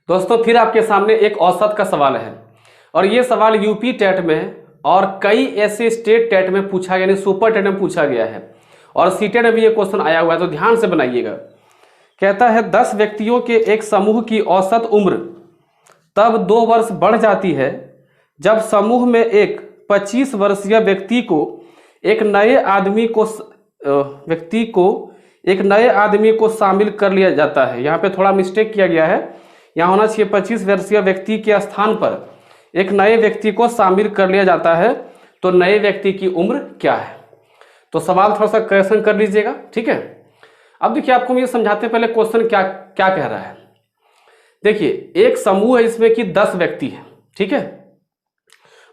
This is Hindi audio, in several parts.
दोस्तों फिर आपके सामने एक औसत का सवाल है और ये सवाल यूपी टेट में और कई ऐसे स्टेट टेट में पूछा यानी सुपर टेट में पूछा गया है और सीटेट में भी ये क्वेश्चन आया हुआ है, तो ध्यान से बनाइएगा। कहता है 10 व्यक्तियों के एक समूह की औसत उम्र तब 2 वर्ष बढ़ जाती है जब समूह में एक 25 वर्षीय व्यक्ति को एक नए आदमी को शामिल कर लिया जाता है। यहाँ पे थोड़ा मिस्टेक किया गया है, यहाँ होना चाहिए 25 वर्षीय व्यक्ति के स्थान पर एक नए व्यक्ति को शामिल कर लिया जाता है। तो नए व्यक्ति की उम्र क्या है? तो सवाल थोड़ा सा करेक्शन कर लीजिएगा, ठीक है। अब देखिए आपको हम ये समझाते हैं पहले क्वेश्चन क्या क्या कह रहा है। देखिए एक समूह है इसमें कि 10 व्यक्ति है, ठीक है।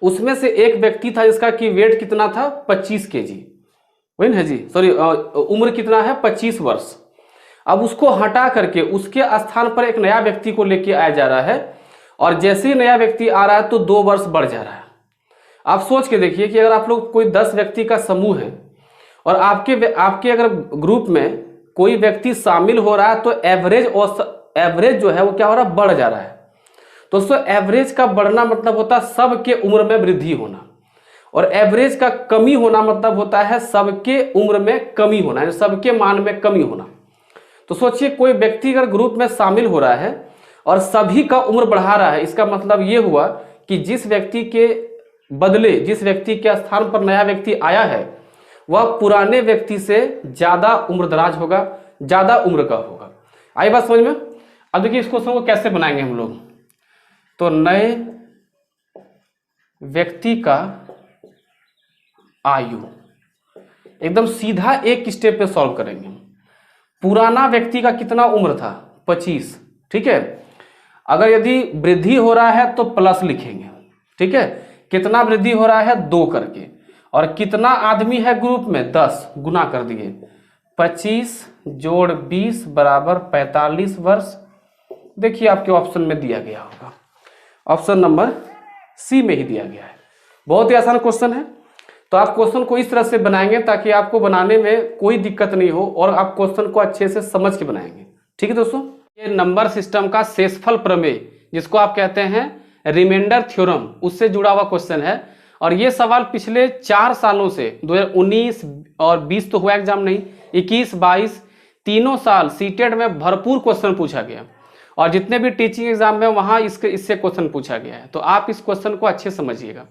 उसमें से एक व्यक्ति था जिसका कि वेट कितना था 25 kg, वही ना जी, सॉरी उम्र कितना है 25 वर्ष। अब उसको हटा करके उसके स्थान पर एक नया व्यक्ति को लेके आया जा रहा है और जैसे ही नया व्यक्ति आ रहा है तो 2 वर्ष बढ़ जा रहा है। आप सोच के देखिए कि अगर आप लोग कोई 10 व्यक्ति का समूह है और आपके अगर ग्रुप में कोई व्यक्ति शामिल हो रहा है तो एवरेज जो है वो क्या हो रहा है, बढ़ जा रहा है। दोस्तों एवरेज का बढ़ना मतलब होता है सबके उम्र में वृद्धि होना और एवरेज का कमी होना मतलब होता है सबके उम्र में कमी होना, यानी सबके मान में कमी होना। तो सोचिए कोई व्यक्ति अगर ग्रुप में शामिल हो रहा है और सभी का उम्र बढ़ा रहा है, इसका मतलब ये हुआ कि जिस व्यक्ति के बदले जिस व्यक्ति के स्थान पर नया व्यक्ति आया है वह पुराने व्यक्ति से ज्यादा उम्रदराज होगा, ज्यादा उम्र का होगा। आई बात समझ में? अब देखिए इस क्वेश्चन को कैसे बनाएंगे हम लोग। तो नए व्यक्ति का आयु एकदम सीधा एक स्टेप पे सॉल्व करेंगे। पुराना व्यक्ति का कितना उम्र था 25, ठीक है। अगर यदि वृद्धि हो रहा है तो प्लस लिखेंगे, ठीक है। कितना वृद्धि हो रहा है 2 करके, और कितना आदमी है ग्रुप में 10, गुना कर दिए 25 जोड़ 20 बराबर 45 वर्ष। देखिए आपके ऑप्शन में दिया गया होगा, ऑप्शन नंबर सी में ही दिया गया है। बहुत ही आसान क्वेश्चन है। तो आप क्वेश्चन को इस तरह से बनाएंगे ताकि आपको बनाने में कोई दिक्कत नहीं हो और आप क्वेश्चन को अच्छे से समझ के बनाएंगे, ठीक है दोस्तों। ये नंबर सिस्टम का शेषफल प्रमेय जिसको आप कहते हैं रिमाइंडर थ्योरम, उससे जुड़ा हुआ क्वेश्चन है। और ये सवाल पिछले 4 सालों से 2019 और 20 तो हुआ एग्जाम नहीं, 21, 22 तीनों साल सीटेट में भरपूर क्वेश्चन पूछा गया और जितने भी टीचिंग एग्जाम में वहां इससे क्वेश्चन पूछा गया है। तो आप इस क्वेश्चन को अच्छे समझिएगा।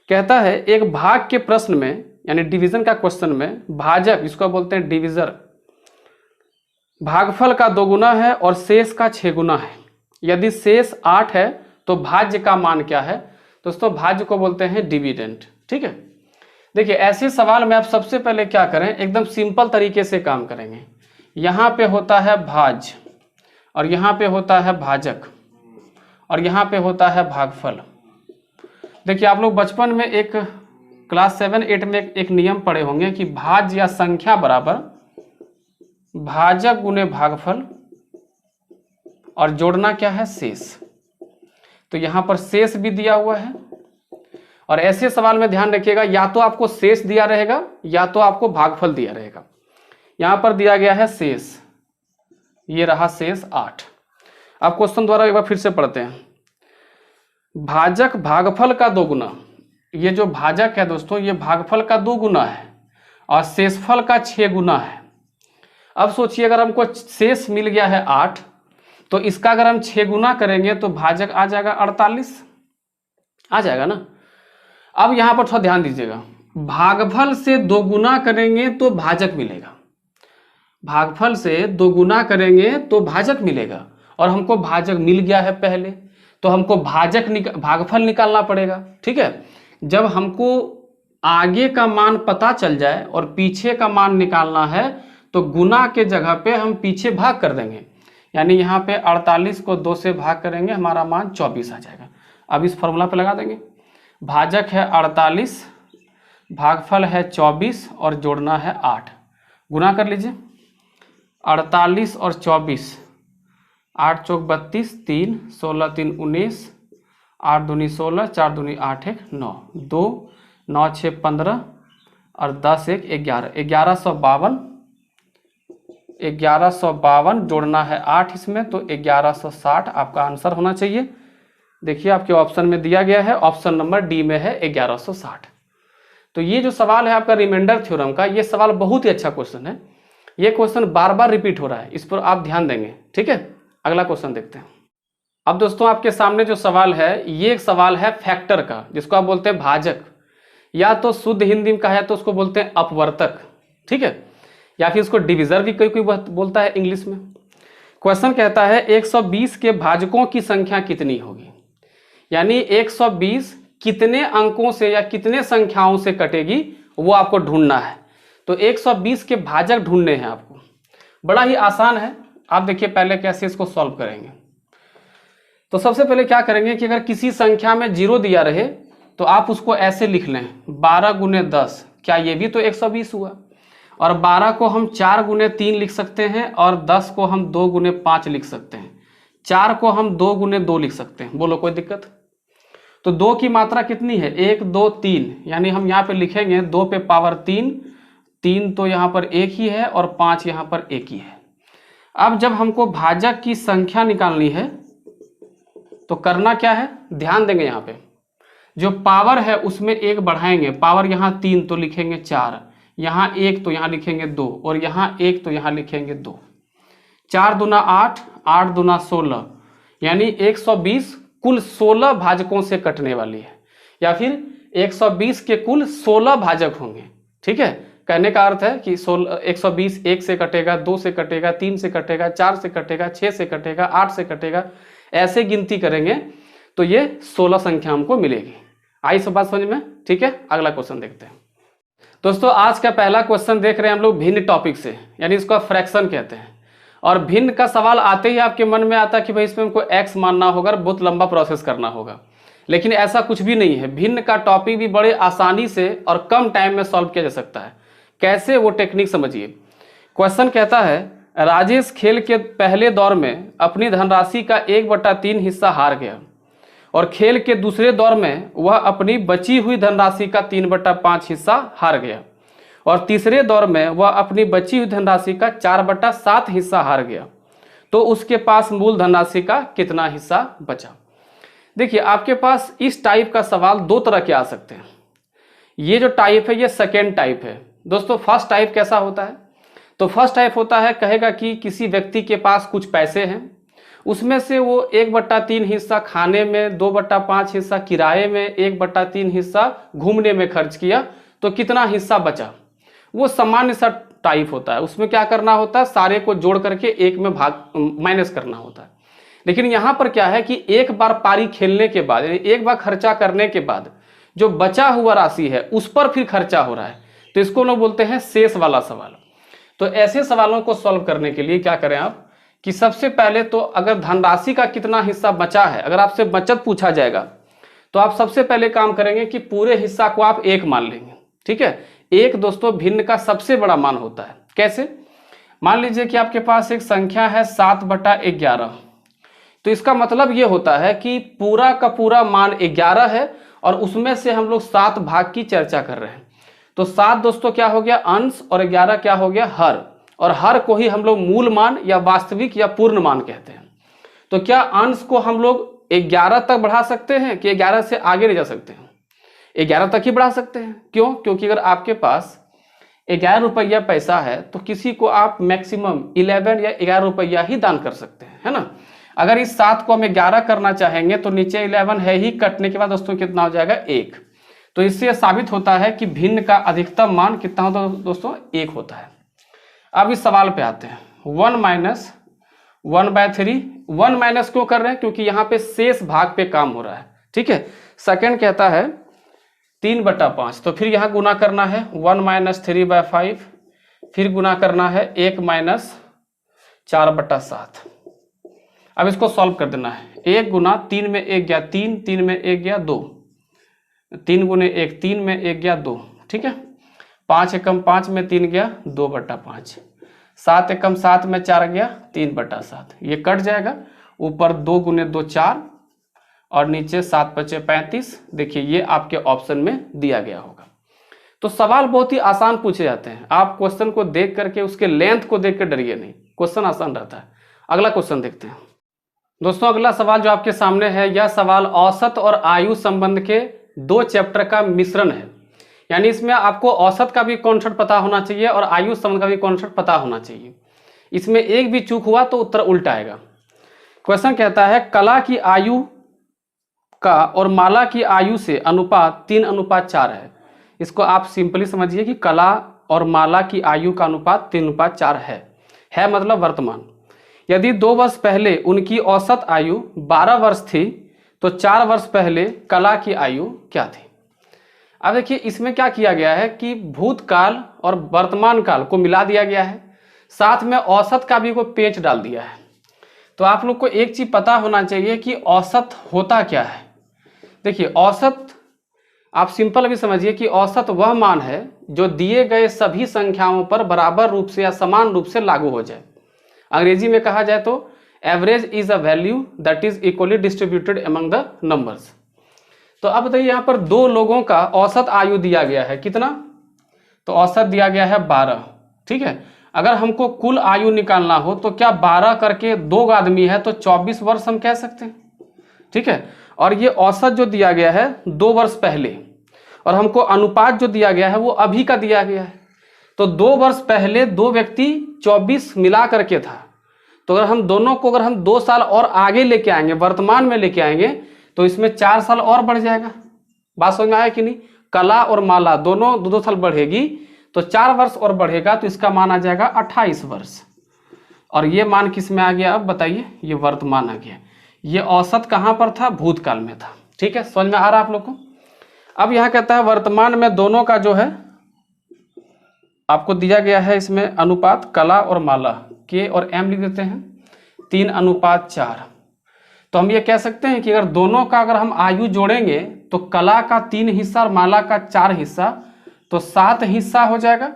कहता है एक भाग के प्रश्न में यानी डिवीजन का क्वेश्चन में भाजक, इसको बोलते हैं डिविजर, भागफल का 2 गुना है और शेष का 6 गुना है। यदि शेष 8 है तो भाज्य का मान क्या है? दोस्तों भाज्य को बोलते हैं डिविडेंड, ठीक है। देखिए ऐसे सवाल में आप सबसे पहले क्या करें, एकदम सिंपल तरीके से काम करेंगे। यहाँ पे होता है भाज्य और यहाँ पे होता है भाजक और यहाँ पे होता है भागफल। देखिए आप लोग बचपन में एक क्लास 7-8 में एक नियम पढ़े होंगे कि भाज्य या संख्या बराबर भाजक गुने भागफल और जोड़ना क्या है, शेष। तो यहाँ पर शेष भी दिया हुआ है और ऐसे सवाल में ध्यान रखिएगा या तो आपको शेष दिया रहेगा या तो आपको भागफल दिया रहेगा। यहाँ पर दिया गया है शेष, ये रहा शेष 8। अब क्वेश्चन द्वारा एक बार फिर से पढ़ते हैं। भाजक भागफल का 2 गुना, ये जो भाजक है दोस्तों ये भागफल का 2 गुना है और शेषफल का 6 गुना है। अब सोचिए अगर हमको शेष मिल गया है 8 तो इसका अगर हम 6 गुना करेंगे तो भाजक आ जाएगा 48, आ जाएगा ना। अब यहाँ पर थोड़ा ध्यान दीजिएगा, भागफल से 2 गुना करेंगे तो भाजक मिलेगा, भागफल से 2 गुना करेंगे तो भाजक मिलेगा और हमको भाजक मिल गया है पहले, तो हमको भागफल निकालना पड़ेगा, ठीक है। जब हमको आगे का मान पता चल जाए और पीछे का मान निकालना है तो गुना के जगह पे हम पीछे भाग कर देंगे, यानी यहाँ पे 48 को 2 से भाग करेंगे, हमारा मान 24 आ जाएगा। अब इस फॉर्मूला पे लगा देंगे, भाजक है 48, भागफल है 24 और जोड़ना है 8। गुना कर लीजिए 48 और 24, 8 चौक 32, 3 16 3 19, 8 दूनी 16, 4 दूनी 8 1 9, 2 9 6 15 और 10 1 11, 1152 1152 जोड़ना है 8 इसमें, तो 1160 आपका आंसर होना चाहिए। देखिए आपके ऑप्शन में दिया गया है, ऑप्शन नंबर डी में है 1160। तो ये जो सवाल है आपका रिमाइंडर थ्योरम का, ये सवाल बहुत ही अच्छा क्वेश्चन है। ये क्वेश्चन बार बार रिपीट हो रहा है, इस पर आप ध्यान देंगे। ठीक है, अगला क्वेश्चन देखते हैं। अब दोस्तों आपके सामने जो सवाल है, ये एक सवाल है फैक्टर का, जिसको आप बोलते हैं भाजक, या तो शुद्ध हिंदी में कहा है तो उसको बोलते हैं अपवर्तक। ठीक है, या फिर इसको डिविजर भी कोई कोई बोलता है इंग्लिश में। क्वेश्चन कहता है 120 के भाजकों की संख्या कितनी होगी, यानी 120 कितने अंकों से या कितने संख्याओं से कटेगी वो आपको ढूंढना है। तो 120 के भाजक ढूंढने हैं आपको, बड़ा ही आसान है। आप देखिए पहले कैसे इसको सॉल्व करेंगे। तो सबसे पहले क्या करेंगे कि अगर किसी संख्या में 0 दिया रहे तो आप उसको ऐसे लिख लें, 12 गुने 10, क्या ये भी तो 120 हुआ। और 12 को हम 4 गुने 3 लिख सकते हैं, और 10 को हम 2 गुने 5 लिख सकते हैं, 4 को हम 2 गुने 2 लिख सकते हैं। बोलो कोई दिक्कत? तो 2 की मात्रा कितनी है, 1 2 3, यानी हम यहाँ पे लिखेंगे 2 पे पावर 3, 3 तो यहाँ पर एक ही है और 5 यहाँ पर एक ही है। अब जब हमको भाजक की संख्या निकालनी है तो करना क्या है, ध्यान देंगे। यहाँ पे जो पावर है उसमें 1 बढ़ाएंगे, पावर यहाँ 3 तो लिखेंगे 4, यहाँ 1 तो यहाँ लिखेंगे 2, और यहाँ 1 तो यहाँ लिखेंगे 2। 4 दूना 8, 8 दूना 16, यानी 120 कुल 16 भाजकों से कटने वाली है, या फिर 120 के कुल 16 भाजक होंगे। ठीक है, कहने का अर्थ है कि 120 1 से कटेगा, 2 से कटेगा, 3 से कटेगा, 4 से कटेगा, 6 से कटेगा, 8 से कटेगा, ऐसे गिनती करेंगे तो ये 16 संख्या हमको मिलेगी। आई सब बात समझ में? ठीक है, अगला क्वेश्चन देखते हैं। दोस्तों आज का पहला क्वेश्चन देख रहे हैं हम लोग भिन्न टॉपिक से, यानी इसको फ्रैक्शन कहते हैं। और भिन्न का सवाल आते ही आपके मन में आता है कि भाई इसमें हमको एक्स मानना होगा, बहुत लंबा प्रोसेस करना होगा, लेकिन ऐसा कुछ भी नहीं है। भिन्न का टॉपिक भी बड़े आसानी से और कम टाइम में सॉल्व किया जा सकता है। कैसे, वो टेक्निक समझिए। क्वेश्चन कहता है राजेश खेल के पहले दौर में अपनी धनराशि का 1/3 हिस्सा हार गया, और खेल के दूसरे दौर में वह अपनी बची हुई धनराशि का 3/5 हिस्सा हार गया, और तीसरे दौर में वह अपनी बची हुई धनराशि का 4/7 हिस्सा हार गया। तो उसके पास मूल धनराशि का कितना हिस्सा बचा। देखिए आपके पास इस टाइप का सवाल 2 तरह के आ सकते हैं। ये जो टाइप है ये सेकेंड टाइप है। दोस्तों फर्स्ट टाइप कैसा होता है, तो फर्स्ट टाइप होता है, कहेगा कि किसी व्यक्ति के पास कुछ पैसे हैं, उसमें से वो 1/3 हिस्सा खाने में, 2/5 हिस्सा किराए में, 1/3 हिस्सा घूमने में खर्च किया, तो कितना हिस्सा बचा। वो सामान्य सा टाइप होता है। उसमें क्या करना होता है, सारे को जोड़ करके एक में माइनस करना होता है। लेकिन यहाँ पर क्या है कि एक बार पारी खेलने के बाद, यानी एक बार खर्चा करने के बाद जो बचा हुआ राशि है उस पर फिर खर्चा हो रहा है, तो इसको लोग बोलते हैं शेष वाला सवाल। तो ऐसे सवालों को सॉल्व करने के लिए क्या करें आप कि सबसे पहले तो अगर धनराशि का कितना हिस्सा बचा है, अगर आपसे बचत पूछा जाएगा तो आप सबसे पहले काम करेंगे कि पूरे हिस्सा को आप 1 मान लेंगे। ठीक है, 1 दोस्तों भिन्न का सबसे बड़ा मान होता है। कैसे, मान लीजिए कि आपके पास एक संख्या है 7/11, तो इसका मतलब ये होता है कि पूरा का पूरा मान 11 है और उसमें से हम लोग 7 भाग की चर्चा कर रहे हैं। तो 7 दोस्तों क्या हो गया अंश, और 11 क्या हो गया हर, और हर को ही हम लोग मूल मान या वास्तविक या पूर्ण मान कहते हैं। तो क्या अंश को हम लोग 11 तक बढ़ा सकते हैं कि 11 से आगे ले जा सकते हैं? 11 तक ही बढ़ा सकते हैं। क्यों? क्योंकि अगर आपके पास 11 रुपया पैसा है तो किसी को आप मैक्सिमम 11 या 11 रुपया ही दान कर सकते हैं, है ना। अगर इस 7 को हम 11 करना चाहेंगे तो नीचे 11 है ही, कटने के बाद दोस्तों कितना हो जाएगा 1। तो इससे साबित होता है कि भिन्न का अधिकतम मान कितना होता है दोस्तों, 1 होता है। अब इस सवाल पे आते हैं, 1 माइनस 1/3। 1 माइनस क्यों कर रहे हैं? क्योंकि यहाँ पे शेष भाग पे काम हो रहा है। ठीक है, सेकंड कहता है 3/5, तो फिर यहाँ गुना करना है 1 माइनस 3/5, फिर गुना करना है 1 माइनस 4/7। अब इसको सॉल्व कर देना है। 1 गुना 3 में 1 गया 3, 3 में 1 गया 2, 3 गुने 1 3 में 1 गया 2। ठीक है, 5 एकम 5 में 3 गया 2/5, 7 एकम 7 में 4 गया 3/7। ये कट जाएगा, ऊपर 2 गुने 2 4 और नीचे 7 × 5 = 35। देखिए ये आपके ऑप्शन में दिया गया होगा। तो सवाल बहुत ही आसान पूछे जाते हैं, आप क्वेश्चन को देख करके उसके लेंथ को देख कर डरिए नहीं, क्वेश्चन आसान रहता है। अगला क्वेश्चन देखते हैं दोस्तों। अगला सवाल जो आपके सामने है, यह सवाल औसत और आयु संबंध के 2 चैप्टर का मिश्रण है, यानी इसमें आपको औसत का भी कॉन्सेप्ट पता होना चाहिए और आयु संबंध का भी कॉन्सेप्ट पता होना चाहिए। इसमें एक भी चूक हुआ तो उत्तर उल्टा आएगा। क्वेश्चन कहता है कला की आयु का और माला की आयु से अनुपात 3:4 है। इसको आप सिंपली समझिए कि कला और माला की आयु का अनुपात 3:4 है मतलब वर्तमान। यदि 2 वर्ष पहले उनकी औसत आयु 12 वर्ष थी तो 4 वर्ष पहले कला की आयु क्या थी। अब देखिए इसमें क्या किया गया है कि भूतकाल और वर्तमान काल को मिला दिया गया है, साथ में औसत का भी कोई पेच डाल दिया है। तो आप लोग को एक चीज पता होना चाहिए कि औसत होता क्या है। देखिए औसत आप सिंपल भी समझिए कि औसत वह मान है जो दिए गए सभी संख्याओं पर बराबर रूप से या समान रूप से लागू हो जाए। अंग्रेजी में कहा जाए तो average is a value that is equally distributed among the numbers. तो अब बताइए यहाँ पर 2 लोगों का औसत आयु दिया गया है, कितना, तो औसत दिया गया है 12, ठीक है। अगर हमको कुल आयु निकालना हो तो क्या 12 करके 2 आदमी है तो 24 वर्ष हम कह सकते हैं, ठीक है। और ये औसत जो दिया गया है 2 वर्ष पहले, और हमको अनुपात जो दिया गया है वो अभी का दिया गया है। तो 2 वर्ष पहले 2 व्यक्ति 24 मिला करके था, तो अगर हम दोनों को अगर हम 2 साल और आगे लेके आएंगे, वर्तमान में लेके आएंगे, तो इसमें 4 साल और बढ़ जाएगा। बात समझ में आया कि नहीं। कला और माला दोनों 2-2 साल बढ़ेगी तो 4 वर्ष और बढ़ेगा, तो इसका मान आ जाएगा 28 वर्ष। और ये मान किस में आ गया, अब बताइए, ये वर्तमान आ गया। ये औसत कहाँ पर था, भूतकाल में था, ठीक है। समझ में आ रहा है आप लोग को। अब यहाँ कहता है वर्तमान में दोनों का जो है आपको दिया गया है, इसमें अनुपात कला और माला के और एम लिख देते हैं 3:4। तो हम ये कह सकते हैं कि अगर दोनों का अगर हम आयु जोड़ेंगे तो कला का 3 हिस्सा और माला का 4 हिस्सा, तो 7 हिस्सा हो जाएगा,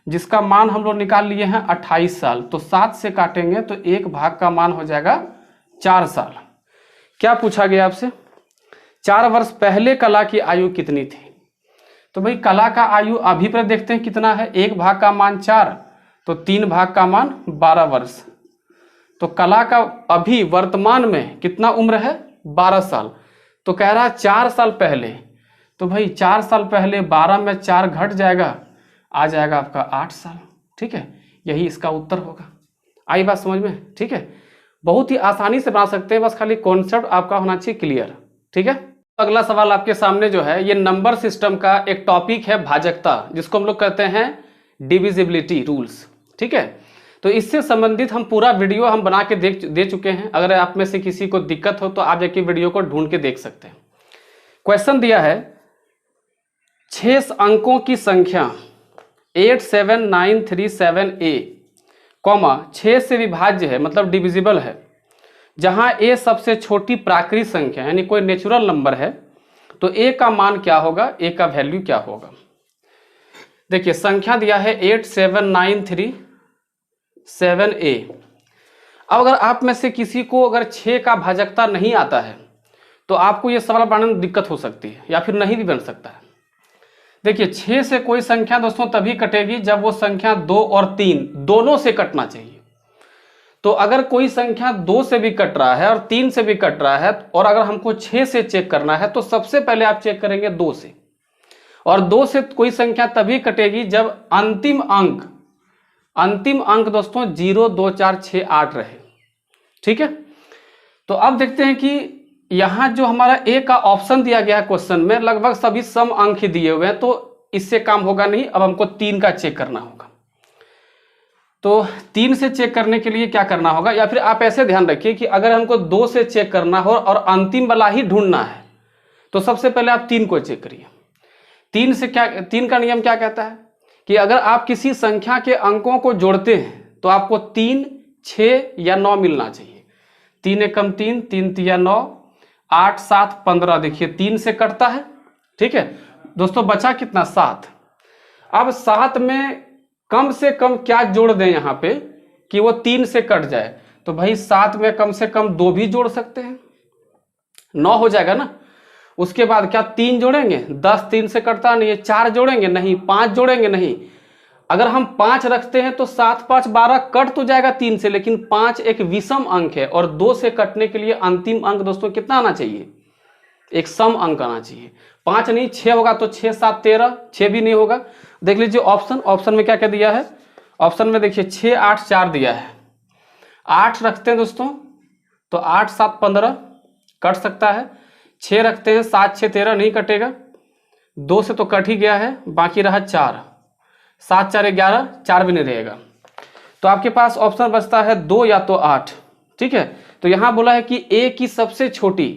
जिसका मान हम लोग निकाल लिए हैं 28 साल। तो 7 से काटेंगे तो 1 भाग का मान हो जाएगा 4 साल। क्या पूछा गया आपसे, 4 वर्ष पहले कला की आयु कितनी थी। तो भाई कला का आयु अभी पर देखते हैं कितना है, 1 भाग का मान 4, तो 3 भाग का मान 12 वर्ष। तो कला का अभी वर्तमान में कितना उम्र है, 12 साल। तो कह रहा है 4 साल पहले, तो भाई 4 साल पहले 12 में 4 घट जाएगा, आ जाएगा आपका 8 साल, ठीक है। यही इसका उत्तर होगा। आई बात समझ में, ठीक है। बहुत ही आसानी से बना सकते हैं, बस खाली कॉन्सेप्ट आपका होना चाहिए क्लियर, ठीक है। अगला सवाल आपके सामने जो है ये नंबर सिस्टम का एक टॉपिक है, भाजकता, जिसको हम लोग कहते हैं डिविजिबिलिटी रूल्स, ठीक है। तो इससे संबंधित हम पूरा वीडियो हम बना के दे चुके हैं। अगर आप में से किसी को दिक्कत हो तो आप जाके वीडियो को ढूंढ के देख सकते हैं। क्वेश्चन दिया है 6 अंकों की संख्या 87937A, 6 से विभाज्य है मतलब डिविजिबल है, जहां a सबसे छोटी प्राकृतिक संख्या यानी कोई नेचुरल नंबर है, तो a का मान क्या होगा, a का वैल्यू क्या होगा। देखिए संख्या दिया है 87937A। अब अगर आप में से किसी को अगर 6 का भाजकता नहीं आता है तो आपको यह सवाल बनाने में दिक्कत हो सकती है या फिर नहीं भी बन सकता है। देखिए 6 से कोई संख्या दोस्तों तभी कटेगी जब वो संख्या 2 और 3 दोनों से कटना चाहिए। तो अगर कोई संख्या 2 से भी कट रहा है और 3 से भी कट रहा है, और अगर हमको 6 से चेक करना है तो सबसे पहले आप चेक करेंगे 2 से। और 2 से कोई संख्या तभी कटेगी जब अंतिम अंक दोस्तों 0 2 4 6 8 रहे, ठीक है। तो अब देखते हैं कि यहां जो हमारा ए का ऑप्शन दिया गया है क्वेश्चन में, लगभग सभी सम अंक ही दिए हुए हैं, तो इससे काम होगा नहीं। अब हमको 3 का चेक करना होगा। तो 3 से चेक करने के लिए क्या करना होगा, या फिर आप ऐसे ध्यान रखिए कि अगर हमको 2 से चेक करना हो और अंतिम वाला ही ढूंढना है तो सबसे पहले आप 3 को चेक करिए। 3 का नियम क्या कहता है कि अगर आप किसी संख्या के अंकों को जोड़ते हैं तो आपको 3, 6 या 9 मिलना चाहिए। 3 एकम 3, 3 तिया 9, 8 7 15। देखिए 3 से कटता है, ठीक है दोस्तों, बचा कितना 7। अब 7 में कम से कम क्या जोड़ दें यहाँ पे कि वो 3 से कट जाए, तो भाई 7 में कम से कम 2 भी जोड़ सकते हैं, 9 हो जाएगा ना। उसके बाद क्या 3 जोड़ेंगे, 10 3 से कटता नहीं है। 4 जोड़ेंगे नहीं, 5 जोड़ेंगे नहीं। अगर हम 5 रखते हैं तो 7 5 12 कट तो जाएगा 3 से, लेकिन 5 एक विषम अंक है और 2 से कटने के लिए अंतिम अंक दोस्तों कितना आना चाहिए, एक सम अंक आना चाहिए। 5 नहीं 6 होगा तो 6 7 13, 6 भी नहीं होगा। देख लीजिए ऑप्शन में क्या क्या दिया है। ऑप्शन में देखिए 6 8 4 दिया है। 8 रखते हैं दोस्तों तो 8 7 15 कट सकता है। 6 रखते हैं 7 6 13 नहीं कटेगा। 2 से तो कट ही गया है, बाकी रहा 4, 7 4 11, 4 भी नहीं रहेगा। तो आपके पास ऑप्शन बचता है 2 या तो 8। ठीक है, तो यहां बोला है कि ए की सबसे छोटी,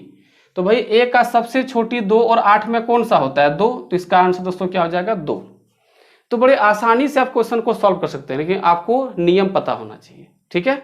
तो भाई ए का सबसे छोटी 2 और 8 में कौन सा होता है 2, तो इसका आंसर दोस्तों क्या हो जाएगा 2। तो बड़े आसानी से आप क्वेश्चन को सॉल्व कर सकते हैं, लेकिन आपको नियम पता होना चाहिए। ठीक है।